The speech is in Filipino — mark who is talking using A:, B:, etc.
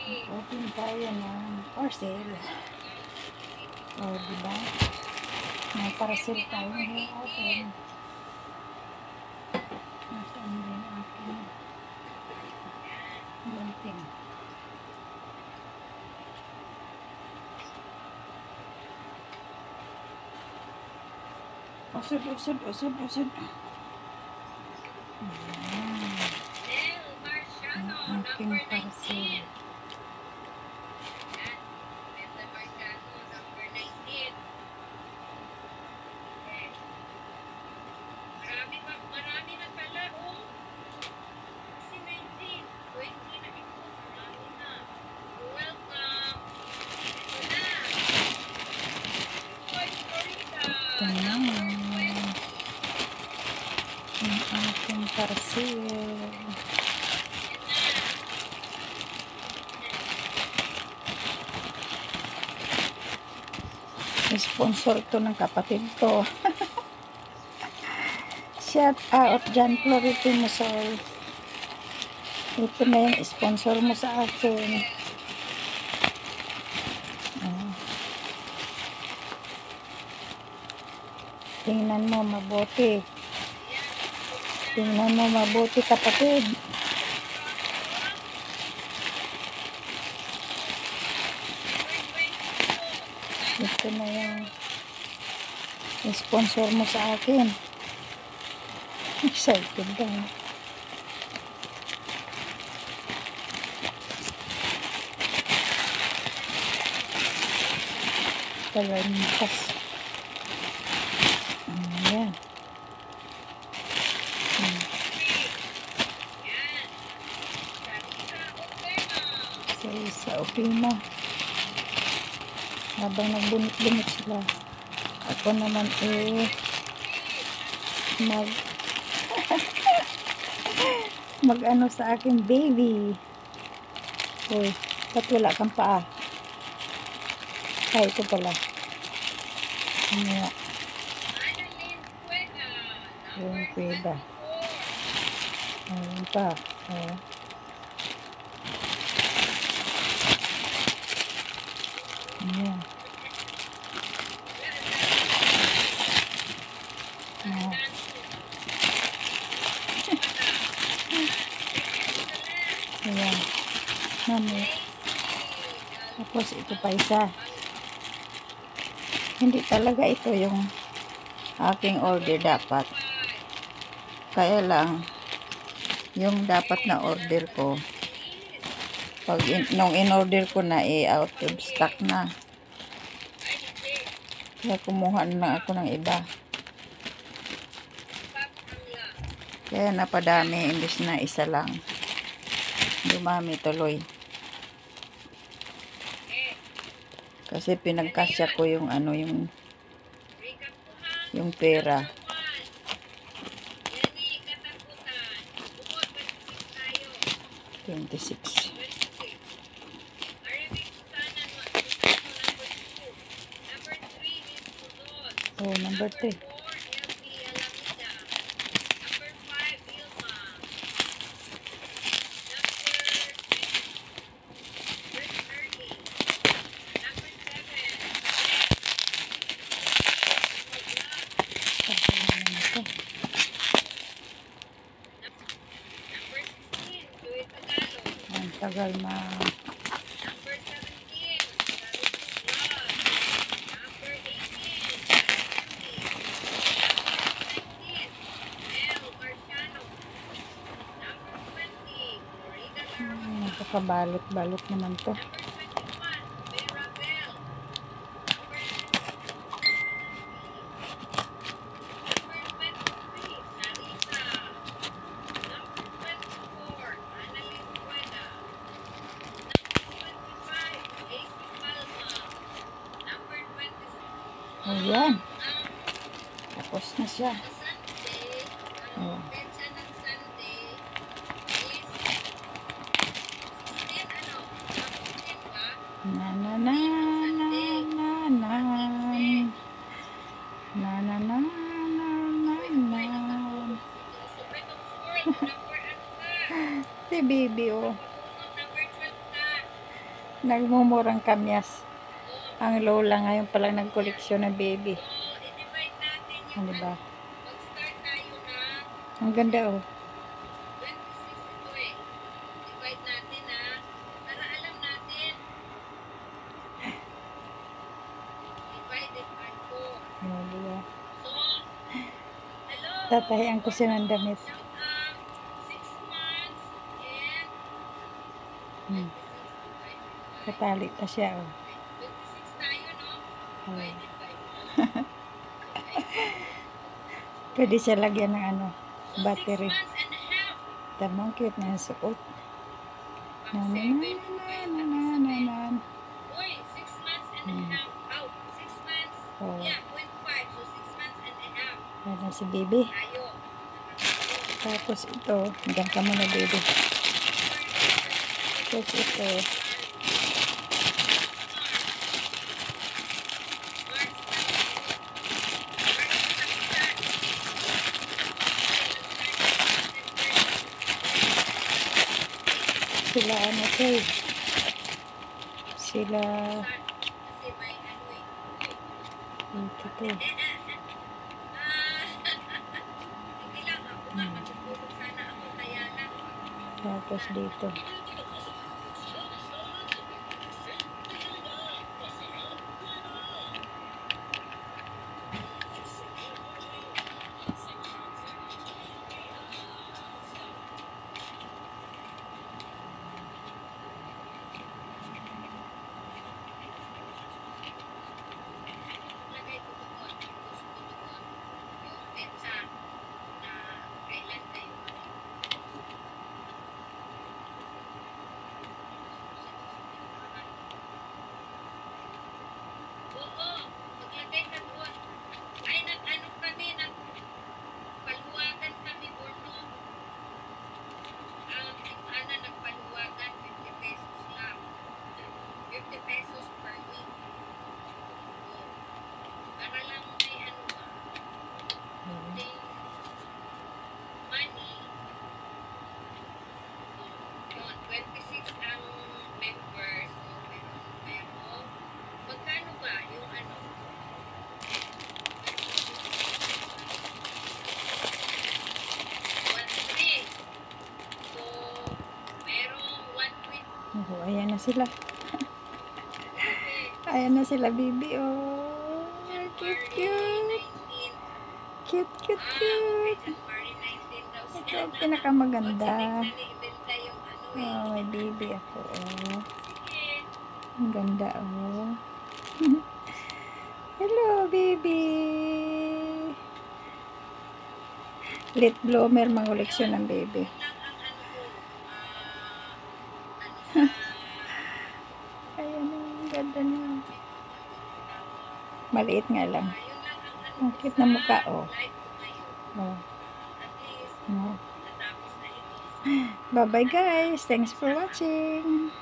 A: Open tayo ng parcel. O, diba? May parcel tayo ngayon open. Nasaan din aking bunting. Usod. Ang aking parcel.
B: Marami na pala, oh. Kasi 19, 20 na ito. Marami na. Welcome. Ito na. Fort Florida.
A: Ito na. Ang aking parcel. Sponsor to ng kapatid ko. Shout out dyan, Florida Musol. Ito na yung sponsor mo sa akin. Tingnan mo mabuti. Tingnan mo mabuti, kapatid. Ito na yung sponsor mo sa akin. Excited daw. Talantas. Ayan. Sa Opima. Habang nagbunot-bunot sila, ako naman mag ano sa aking baby. Uy, ba't wala kang paa? Ay, ito pala. Ano? Yung pweda. Ayun pa. Oh. Ayan. Oh. Ayan. Mami. Tapos ito pa isa. Hindi talaga ito yung aking order dapat. Kaya lang, yung dapat na order ko, pag nung in-order ko na, out of stock na. Kaya kumuha na ako ng iba. Kaya napadami, imbis na isa lang. Dumami tuloy. Kasi pinagkasya ko yung ano, yung pera. $26. Oh, number 3. Ang tagal na. Nakakabalot-balot naman to. Ayan. Tapos na siya. Oh. Na na na na na na na na na na na. Si baby, oh. Nagmumurang kamyas. Ang lola ngayon palang nagkoleksyon ng baby.
B: So, i-divide natin yung
A: Ano ba?
B: mag-start tayo na
A: Ang ganda oh.
B: 26 ito eh. Divide natin para alam natin. Divided by 4.
A: Ano ba?
B: So, hello.
A: Tatahian ko siya ng damit.
B: Shout out 6 months and
A: Hmm.
B: 26 divided by
A: Katali pa siya oh.
B: 26 tayo, no?
A: Oh.
B: Divided by 4.
A: Pwede siya lagyan ng ano,
B: So, 6
A: battery.
B: months and a half.
A: Tamang cute na yung suot.
B: Pag
A: Na, na,
B: 7,
A: na, na, na, na, na.
B: Uy, 6 months and a half. Out. 6 months.
A: Oh.
B: Yeah, 0.5. So, 6 months and a half.
A: Yan na si baby.
B: Tayo.
A: Tapos ito, diyan ka muna baby. Tapos ito, sila ano to eh. Sila,
B: Kasi may ano eh.
A: ito to.
B: Sige lang, ako nga, matutulog sana ako, kaya lang.
A: Tapos dito.
B: Lagay ko doon, gusto ko doon, yung petsa na kailan kayo. Oo, maglagay ka doon. Ay, nag-ano kami, nagpaluwagan kami, Borno. Yung nagpaluwagan, 50 pesos lang. 50 pesos per week. Oo. Para lang may ano ba, may money. So, yun, 26 ang members. So, pero, magkano ba yung ano? 1.3. So, merong 1.20.
A: Oh, ayan na sila. Ayan na sila baby. Oh, cute, cute.
B: 19.
A: Cute, cute,
B: Okay,
A: cute.
B: January 19 daw
A: Ito
B: sila.
A: ang pinakamaganda.
B: Ibenta yung ano eh.
A: Oh, may baby ako. Oh.
B: Sige.
A: Ang ganda, oh. Hello, baby. Late bloomer, mangoleksyon ng baby.
B: Yun lang ang ano ko. Ano sa...
A: Ayan, ang ganda niya. Maliit nga lang.
B: Yun lang ang ano
A: Ang
B: ko
A: cute
B: sa
A: na mukha, oh.
B: life ko ngayon.
A: Oh.
B: At least,
A: Oh.
B: natapos na ito.
A: Bye-bye, guys. Thanks for watching.